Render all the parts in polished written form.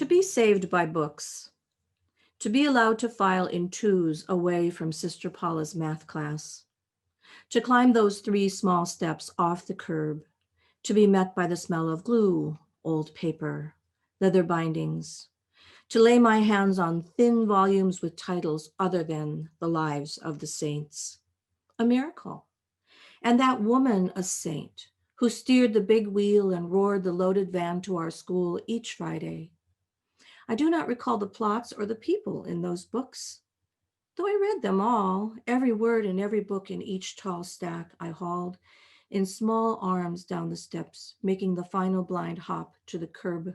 To be saved by books, to be allowed to file in twos away from Sister Paula's math class, to climb those 3 small steps off the curb, to be met by the smell of glue, old paper, leather bindings, to lay my hands on thin volumes with titles other than The Lives of the Saints. A miracle. And that woman a saint who steered the big wheel and roared the loaded van to our school each Friday. I do not recall the plots or the people in those books, though I read them all, every word in every book in each tall stack I hauled in small arms down the steps, making the final blind hop to the curb.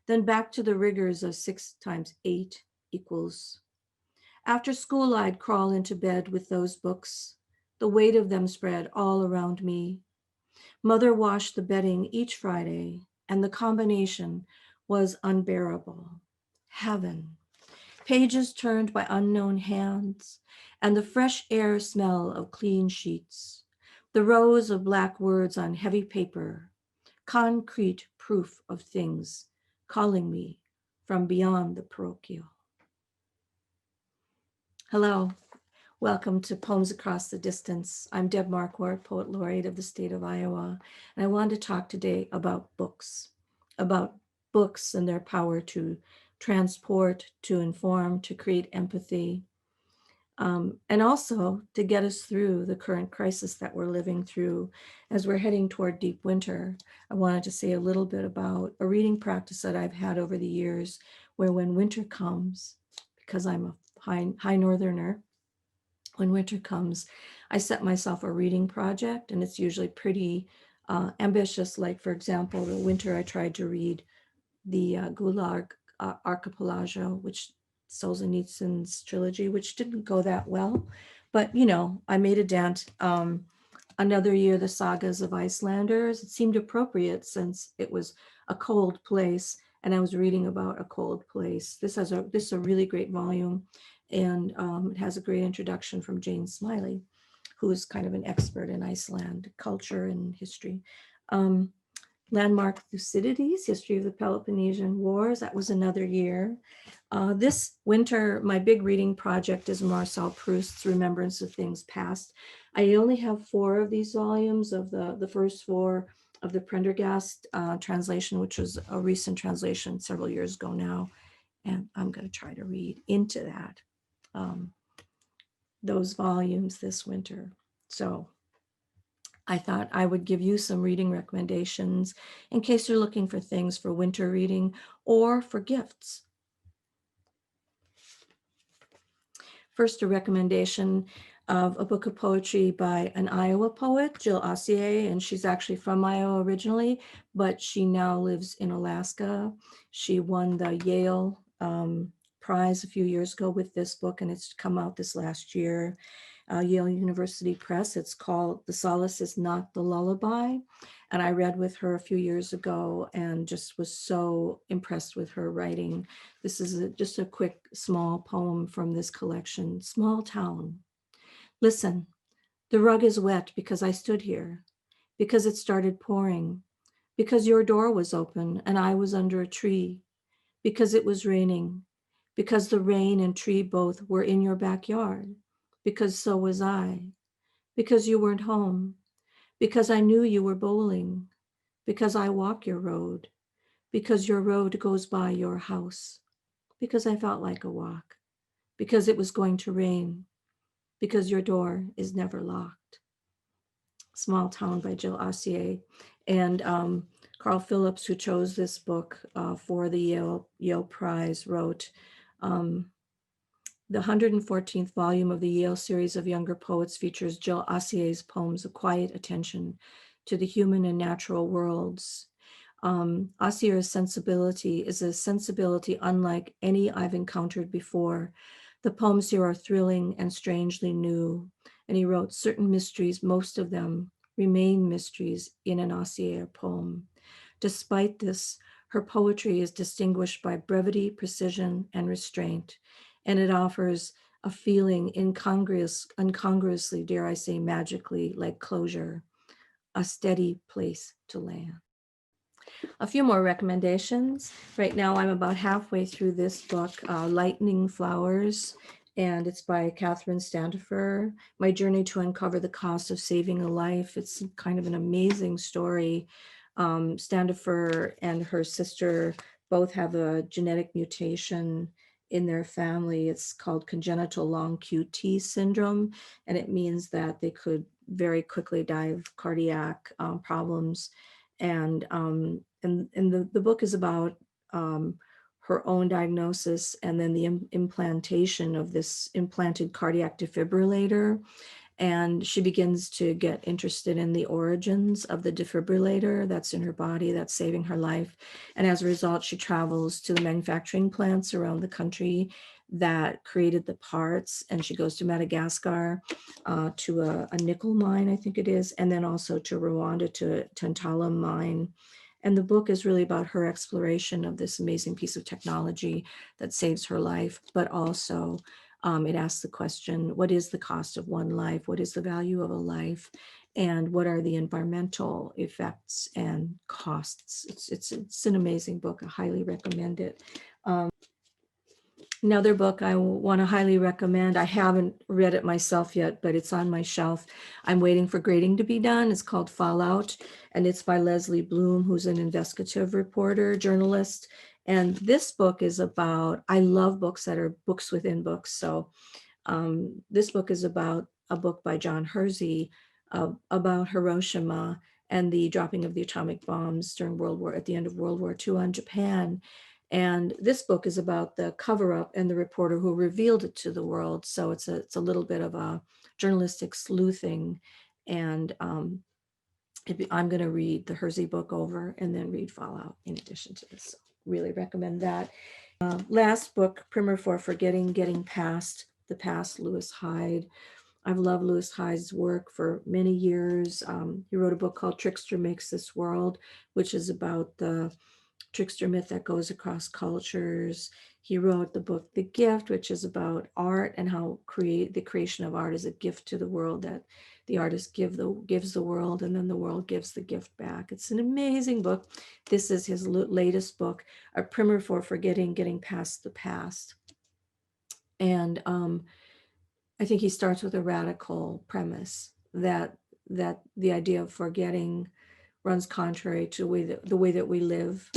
Then back to the rigors of 6 times 8 equals. After school, I'd crawl into bed with those books, the weight of them spread all around me. Mother washed the bedding each Friday, and the combination was unbearable. Heaven. Pages turned by unknown hands, and the fresh air smell of clean sheets, the rows of black words on heavy paper, concrete proof of things calling me from beyond the parochial. Hello, welcome to Poems Across the Distance. I'm Deb Marquart, Poet Laureate of the state of Iowa, and I wanted to talk today about books and their power to transport, to inform, to create empathy, and also to get us through the current crisis that we're living through as we're heading toward deep winter. I wanted to say a little bit about a reading practice that I've had over the years, where when winter comes, because I'm a high northerner, when winter comes, I set myself a reading project, and it's usually pretty ambitious. Like, for example, the winter I tried to read the Gulag Archipelago, which Solzhenitsyn's trilogy, which didn't go that well, but I made a dent. Another year, the Sagas of Icelanders. It seemed appropriate since it was a cold place, and I was reading about a cold place. This is a really great volume, and it has a great introduction from Jane Smiley, who is kind of an expert in Iceland culture and history. Landmark Thucydides, History of the Peloponnesian Wars. That was another year. This winter, my big reading project is Marcel Proust's Remembrance of Things Past. I only have 4 of these volumes of the first 4 of the Prendergast translation, which was a recent translation several years ago now. And I'm going to try to read into that, those volumes this winter. So I thought I would give you some reading recommendations in case you're looking for things for winter reading or for gifts. First, a recommendation of a book of poetry by an Iowa poet, Jill Ossier, and she's actually from Iowa originally, but she now lives in Alaska. She won the Yale Prize a few years ago with this book, and it's come out this last year. Yale University Press. It's called The Solace Is Not the Lullaby. And I read with her a few years ago and just was so impressed with her writing. This is just a quick, small poem from this collection. Small town. Listen, the rug is wet because I stood here, because it started pouring, because your door was open and I was under a tree, because it was raining, because the rain and tree both were in your backyard, because so was I, because you weren't home, because I knew you were bowling, because I walk your road, because your road goes by your house, because I felt like a walk, because it was going to rain, because your door is never locked. Small Town by Jill Ossier. And Carl Phillips, who chose this book for the Yale Prize, wrote, the 114th volume of the Yale series of younger poets features Jill Ossier's poems of quiet attention to the human and natural worlds. Ossier's sensibility is a sensibility unlike any I've encountered before. The poems here are thrilling and strangely new. And he wrote, certain mysteries, most of them remain mysteries in an Ossier poem. Despite this, her poetry is distinguished by brevity, precision, and restraint. And it offers a feeling incongruously, dare I say, magically, like closure, a steady place to land. A few more recommendations. Right now, I'm about halfway through this book, Lightning Flowers, and it's by Catherine Standifer, My Journey to Uncover the Cost of Saving a Life. It's kind of an amazing story. Standifer and her sister both have a genetic mutation in their family. It's called congenital long QT syndrome, and it means that they could very quickly die of cardiac problems. And the book is about her own diagnosis and then the implantation of this implanted cardiac defibrillator. And she begins to get interested in the origins of the defibrillator that's in her body that's saving her life. And as a result, she travels to the manufacturing plants around the country that created the parts. And she goes to Madagascar, to a nickel mine, I think it is, and then also to Rwanda, to a tantalum mine. And the book is really about her exploration of this amazing piece of technology that saves her life, but also it asks the question, what is the cost of one life? What is the value of a life? And what are the environmental effects and costs? It's an amazing book. I highly recommend it. Another book I want to highly recommend. I haven't read it myself yet, but it's on my shelf. I'm waiting for grading to be done. It's called Fallout, and it's by Leslie Bloom, who's an investigative reporter, journalist. And this book is about, I love books that are books within books. So this book is about a book by John Hersey about Hiroshima and the dropping of the atomic bombs at the end of World War II on Japan. And this book is about the cover-up and the reporter who revealed it to the world. So it's a little bit of a journalistic sleuthing. And I'm going to read the Hersey book over and then read Fallout in addition to this. So really recommend that. Last book, Primer for Forgetting, Getting Past the Past, Lewis Hyde. I've loved Lewis Hyde's work for many years. He wrote a book called Trickster Makes This World, which is about the trickster myth that goes across cultures. He wrote the book The Gift, which is about art and how the creation of art is a gift to the world that the artist gives the world, and then the world gives the gift back. It's an amazing book. This is his latest book, A Primer for Forgetting, Getting Past the Past. And I think he starts with a radical premise that the idea of forgetting runs contrary to the way that we live,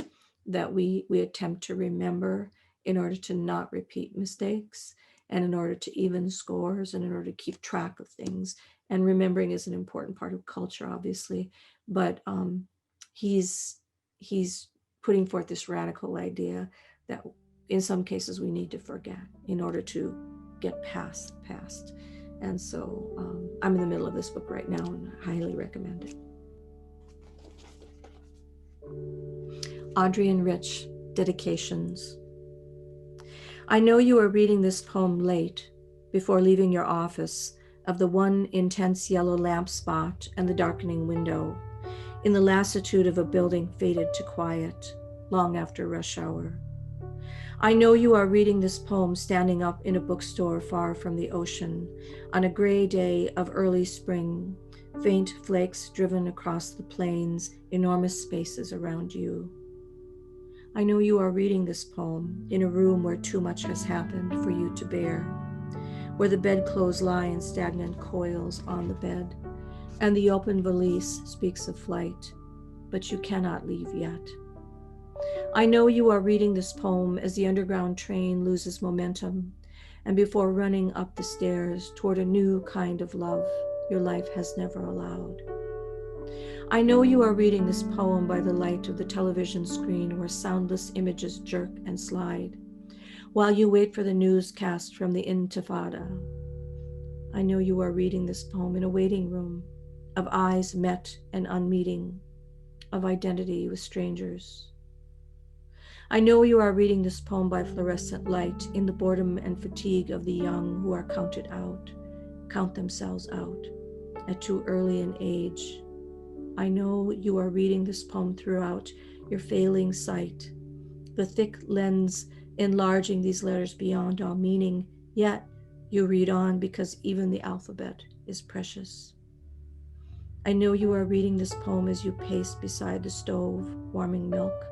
that we attempt to remember in order to not repeat mistakes, and in order to even scores, and in order to keep track of things. And remembering is an important part of culture, obviously, but he's putting forth this radical idea that in some cases we need to forget in order to get past the past. And so I'm in the middle of this book right now and I highly recommend it. Audrey and Rich, Dedications. I know you are reading this poem late, before leaving your office, of the one intense yellow lamp spot and the darkening window, in the lassitude of a building fated to quiet, long after rush hour. I know you are reading this poem standing up in a bookstore far from the ocean, on a gray day of early spring, faint flakes driven across the plains, enormous spaces around you. I know you are reading this poem in a room where too much has happened for you to bear, where the bedclothes lie in stagnant coils on the bed, and the open valise speaks of flight, but you cannot leave yet. I know you are reading this poem as the underground train loses momentum, and before running up the stairs toward a new kind of love your life has never allowed. I know you are reading this poem by the light of the television screen where soundless images jerk and slide, while you wait for the newscast from the Intifada. I know you are reading this poem in a waiting room of eyes met and unmeeting, of identity with strangers. I know you are reading this poem by fluorescent light in the boredom and fatigue of the young who are counted out, count themselves out at too early an age. I know you are reading this poem throughout your failing sight, the thick lens enlarging these letters beyond all meaning, yet you read on because even the alphabet is precious. I know you are reading this poem as you pace beside the stove, warming milk,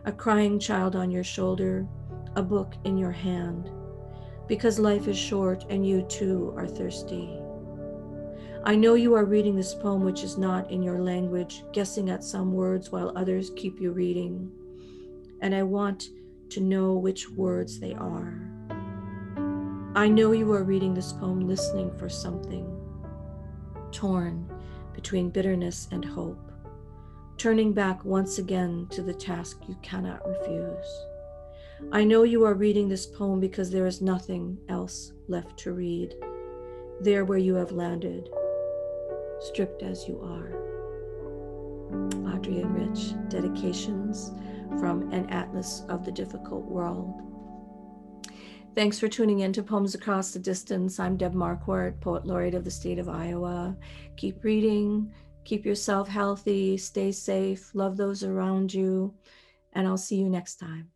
a crying child on your shoulder, a book in your hand, because life is short and you too are thirsty. I know you are reading this poem which is not in your language, guessing at some words while others keep you reading, and I want to know which words they are. I know you are reading this poem listening for something, torn between bitterness and hope, turning back once again to the task you cannot refuse. I know you are reading this poem because there is nothing else left to read, there where you have landed, stripped as you are. Audrey and Rich, Dedications from An Atlas of the Difficult World. Thanks for tuning in to Poems Across the Distance. I'm Deb Marquart, Poet Laureate of the state of Iowa. Keep reading, keep yourself healthy, stay safe, love those around you, and I'll see you next time.